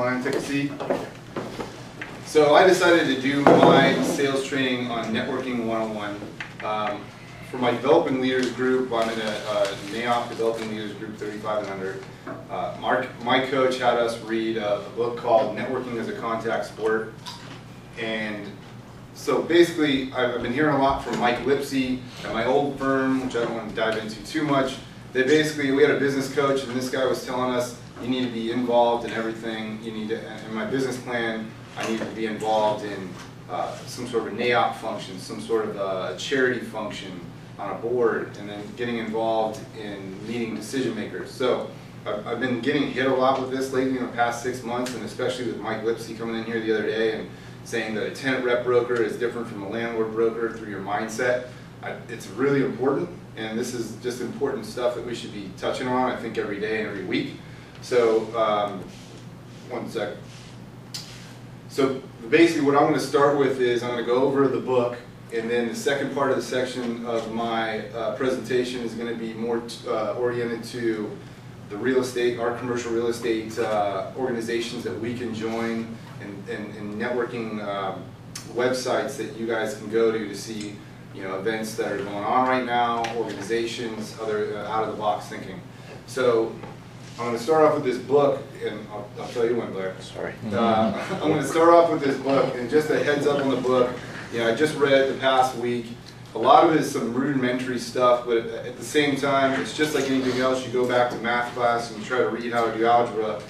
on, take a seat. So I decided to do my sales training on Networking 101. For my developing leaders group, I'm in a NAOP developing leaders group 35 and under. My coach had us read a book called Networking as a Contact Sport. And so basically, I've been hearing a lot from Mike Lipsey at my old firm, which I don't want to dive into too much. That basically, we had a business coach, and this guy was telling us, you need to be involved in everything. You need to, in my business plan, I need to be involved in some sort of a NAOP function, some sort of a charity function on a board, and then getting involved in meeting decision makers. So I've been getting hit a lot with this lately in the past 6 months, and especially with Mike Lipsey coming in here the other day and saying that a tenant rep broker is different from a landlord broker through your mindset. It's really important, and this is just important stuff that we should be touching on, I think, every day and every week. So, one sec. So basically what I'm going to start with is I'm going to go over the book, and then the second part of the section of my presentation is going to be more oriented to the real estate, our commercial real estate organizations that we can join, and networking websites that you guys can go to see, you know, events that are going on right now, organizations, other out-of-the-box thinking. So I'm going to start off with this book, and I'll tell you when, Blair. Sorry. I'm going to start off with this book, and just a heads up on the book. You know, I just read it the past week. A lot of it is some rudimentary stuff, but at the same time, it's just like anything else. You go back to math class and you try to read how to do algebra.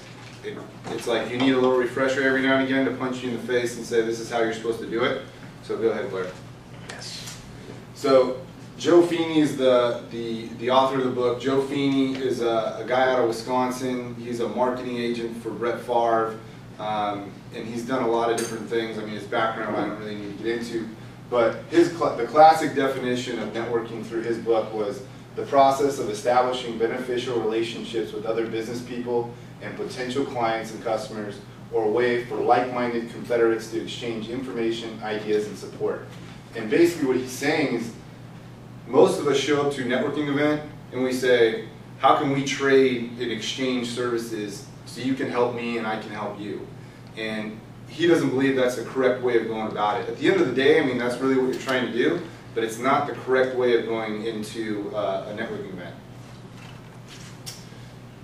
It's like you need a little refresher every now and again to punch you in the face and say, this is how you're supposed to do it. So go ahead, Blair. Yes. So Joe Feeney is the author of the book. Joe Feeney is a guy out of Wisconsin. He's a marketing agent for Brett Favre, and he's done a lot of different things. I mean, his background I don't really need to get into, but the classic definition of networking through his book was the process of establishing beneficial relationships with other business people and potential clients and customers, or a way for like-minded confederates to exchange information, ideas, and support. And basically what he's saying is, most of us show up to a networking event and we say, how can we trade and exchange services so you can help me and I can help you? And he doesn't believe that's the correct way of going about it. At the end of the day, I mean, that's really what you're trying to do, but it's not the correct way of going into a networking event.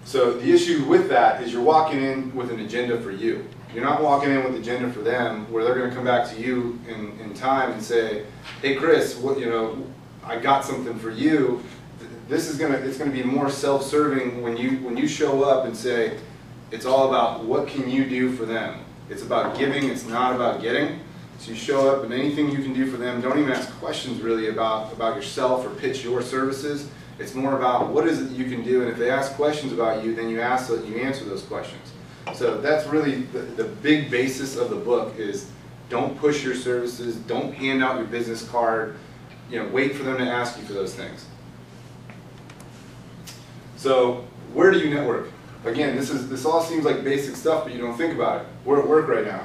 So the issue with that is you're walking in with an agenda for you. You're not walking in with an agenda for them, where they're going to come back to you in time and say, hey Chris, I got something for you. It's going to be more self-serving when you show up and say, it's all about what can you do for them. It's about giving, it's not about getting. So you show up and anything you can do for them, don't even ask questions really about yourself or pitch your services. It's more about what is it that you can do, and if they ask questions about you, then you answer those questions. So that's really the big basis of the book is don't push your services, don't hand out your business card, wait for them to ask you for those things. So where do you network? Again, this all seems like basic stuff, but you don't think about it. We're at work right now.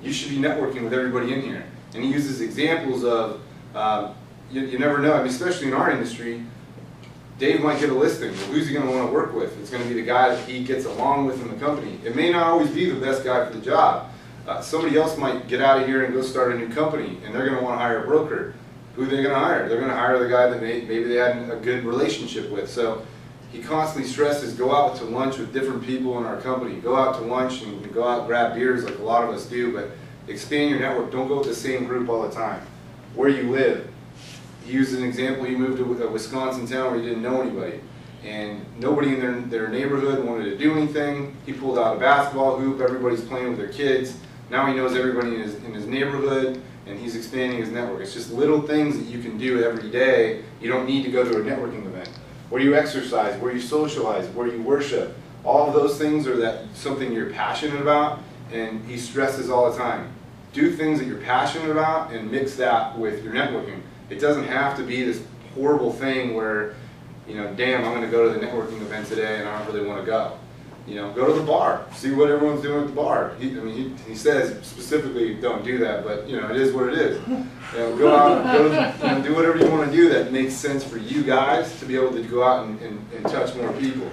You should be networking with everybody in here. And he uses examples of, you never know, I mean, especially in our industry, Dave might get a listing, but who's he going to want to work with? It's going to be the guy that he gets along with in the company. It may not always be the best guy for the job. Somebody else might get out of here and go start a new company, and they're going to want to hire a broker. Who are they going to hire? They're going to hire the guy that maybe they had a good relationship with. So he constantly stresses, go out to lunch with different people in our company. Go out to lunch and go out and grab beers like a lot of us do, but expand your network. Don't go with the same group all the time. Where you live. He used an example, he moved to a Wisconsin town where he didn't know anybody. And nobody in their neighborhood wanted to do anything. He pulled out a basketball hoop, everybody's playing with their kids. Now he knows everybody in his neighborhood, and he's expanding his network. It's just little things that you can do every day. You don't need to go to a networking event. Where you exercise, where you socialize, where you worship. All of those things are something you're passionate about, and he stresses all the time. Do things that you're passionate about and mix that with your networking. It doesn't have to be this horrible thing where, damn, I'm going to go to the networking event today and I don't really want to go. Go to the bar, see what everyone's doing at the bar. He says specifically don't do that, but it is what it is. Go out, do whatever you want to do that makes sense for you guys to be able to go out and touch more people.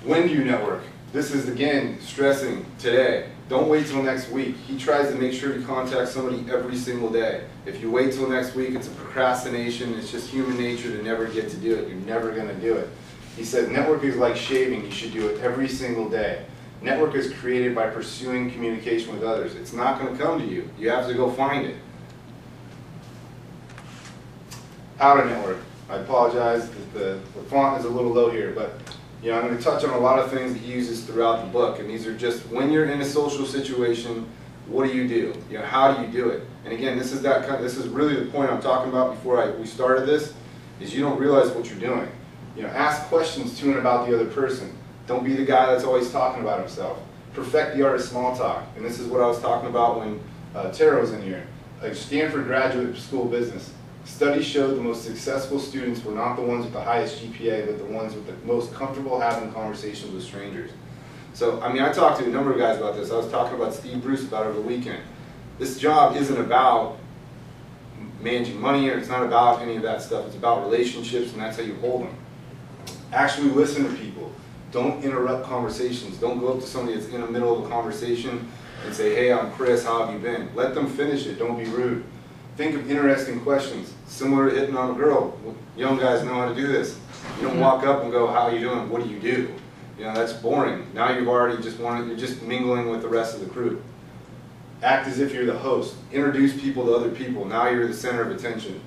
When do you network? This is, again, stressing today. Don't wait till next week. He tries to make sure to contact somebody every single day. If you wait till next week, it's a procrastination. It's just human nature to never get to do it. You're never going to do it. He said network is like shaving. You should do it every single day. Network is created by pursuing communication with others. It's not going to come to you. You have to go find it. How to network. I apologize that the font is a little low here, but I'm going to touch on a lot of things that he uses throughout the book, and these are just when you're in a social situation, what do you do? How do you do it? And again, this is really the point I'm talking about before we started this, is you don't realize what you're doing. Ask questions to and about the other person. Don't be the guy that's always talking about himself. Perfect the art of small talk, and this is what I was talking about when Tara was in here. Like Stanford Graduate School of Business. Studies showed the most successful students were not the ones with the highest GPA, but the ones with the most comfortable having conversations with strangers. So, I talked to a number of guys about this. I was talking about Steve Bruce about it over the weekend. This job isn't about managing money, or it's not about any of that stuff. It's about relationships, and that's how you hold them. Actually listen to people. Don't interrupt conversations. Don't go up to somebody that's in the middle of a conversation and say, hey, I'm Chris, how have you been? Let them finish it. Don't be rude. Think of interesting questions, similar to hitting on a girl. Young guys know how to do this. You don't walk up and go, how are you doing? What do you do? That's boring. Now you're just mingling with the rest of the crew. Act as if you're the host. Introduce people to other people. Now you're the center of attention.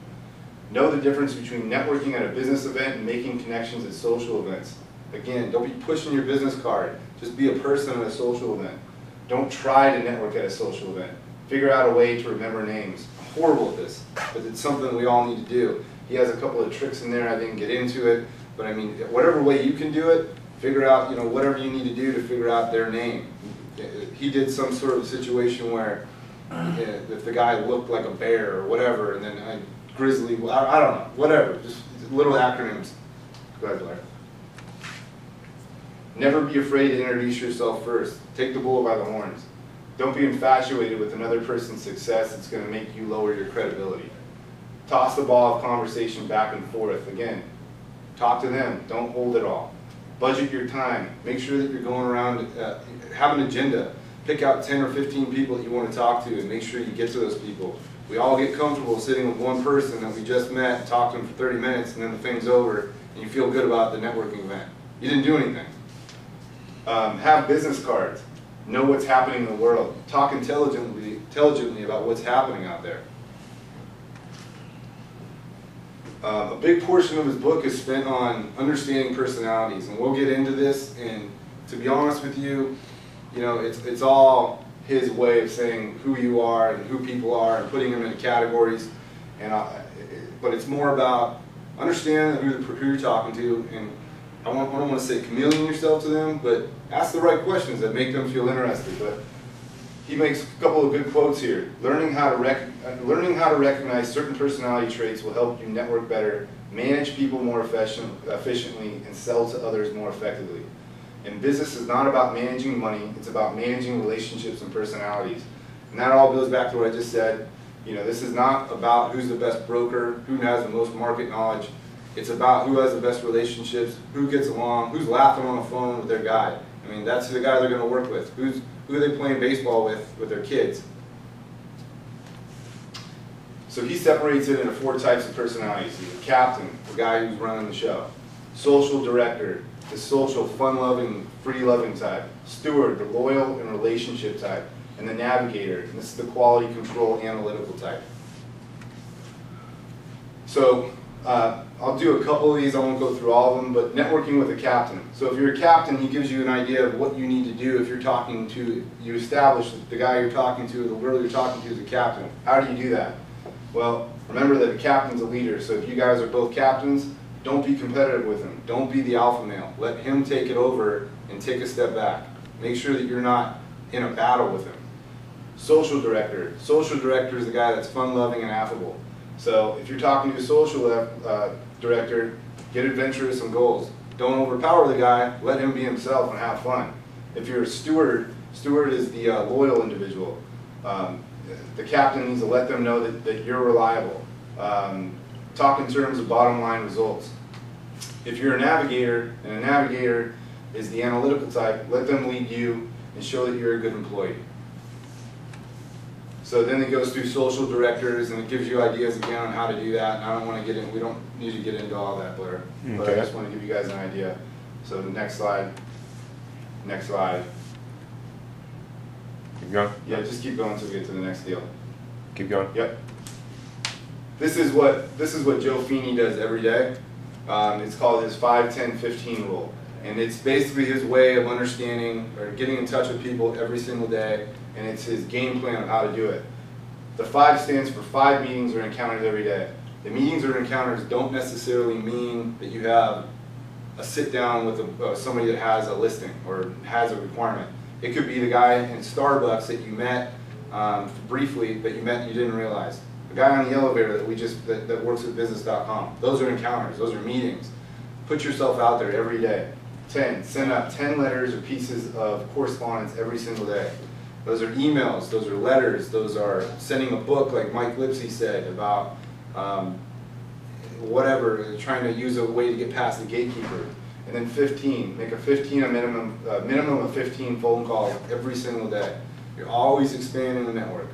Know the difference between networking at a business event and making connections at social events. Again, don't be pushing your business card. Just be a person at a social event. Don't try to network at a social event. Figure out a way to remember names. I'm horrible at this, but it's something we all need to do. He has a couple of tricks in there. I didn't get into it, but whatever way you can do it, figure out, whatever you need to do to figure out their name. He did some sort of situation where if the guy looked like a bear or whatever, and then grizzly, I don't know, whatever, just little acronyms. Go ahead, Blair. Never be afraid to introduce yourself first. Take the bull by the horns. Don't be infatuated with another person's success. It's going to make you lower your credibility. Toss the ball of conversation back and forth. Again, talk to them. Don't hold it all. Budget your time. Make sure that you're going around, have an agenda. Pick out 10 or 15 people that you want to talk to and make sure you get to those people. We all get comfortable sitting with one person that we just met, talk to them for 30 minutes, and then the thing's over, and you feel good about the networking event. You didn't do anything. Have business cards. Know what's happening in the world. Talk intelligently about what's happening out there. A big portion of his book is spent on understanding personalities, and we'll get into this, and to be honest with you, it's all his way of saying who you are and who people are and putting them into categories, but it's more about understanding who you're talking to, and I don't want to say chameleon yourself to them, but ask the right questions that make them feel interested. But he makes a couple of good quotes here. Learning how to recognize certain personality traits will help you network better, manage people more efficiently, and sell to others more effectively. And business is not about managing money, it's about managing relationships and personalities. And that all goes back to what I just said. This is not about who's the best broker, who has the most market knowledge. It's about who has the best relationships, who gets along, who's laughing on the phone with their guy. That's the guy they're going to work with. Who are they playing baseball with their kids? So he separates it into 4 types of personalities. He's a captain, the guy who's running the show. Social director, the social, fun-loving, free-loving type. Steward, the loyal and relationship type. And the navigator, and this is the quality control, analytical type. So I'll do a couple of these, I won't go through all of them, but networking with a captain. So if you're a captain, he gives you an idea of what you need to do if you're talking to, you establish that the guy you're talking to, the girl you're talking to is a captain. How do you do that? Well, remember that a captain's a leader, so if you guys are both captains, don't be competitive with him. Don't be the alpha male. Let him take it over and take a step back. Make sure that you're not in a battle with him. Social director. Social director is the guy that's fun-loving and affable. So if you're talking to a social director, get adventurous and goals. Don't overpower the guy, let him be himself and have fun. If you're a steward, steward is the loyal individual. The captain needs to let them know that you're reliable. Talk in terms of bottom line results. If you're a navigator, and a navigator is the analytical type. Let them lead you and show that you're a good employee. So then it goes through social directors, and it gives you ideas again on how to do that. And I don't want to get in, we don't need to get into all that, Blair. Okay. But I just want to give you guys an idea. So the next slide. Next slide. Keep going? Yeah, just keep going until we get to the next deal. Keep going? Yep. This is what Joe Feeney does every day. It's called his 5-10-15 rule. And it's basically his way of understanding or getting in touch with people every single day, and it's his game plan of how to do it. The 5 stands for 5 meetings or encounters every day. The meetings or encounters don't necessarily mean that you have a sit down with somebody that has a listing or has a requirement. It could be the guy in Starbucks that you met briefly, but you met and you didn't realize. The guy on the elevator that works at business.com. Those are encounters, those are meetings. Put yourself out there every day. 10, send out 10 letters or pieces of correspondence every single day. Those are emails, those are letters, those are sending a book like Mike Lipsy said about whatever, trying to use a way to get past the gatekeeper. And then 15, make a minimum of 15 phone calls every single day. You're always expanding the network.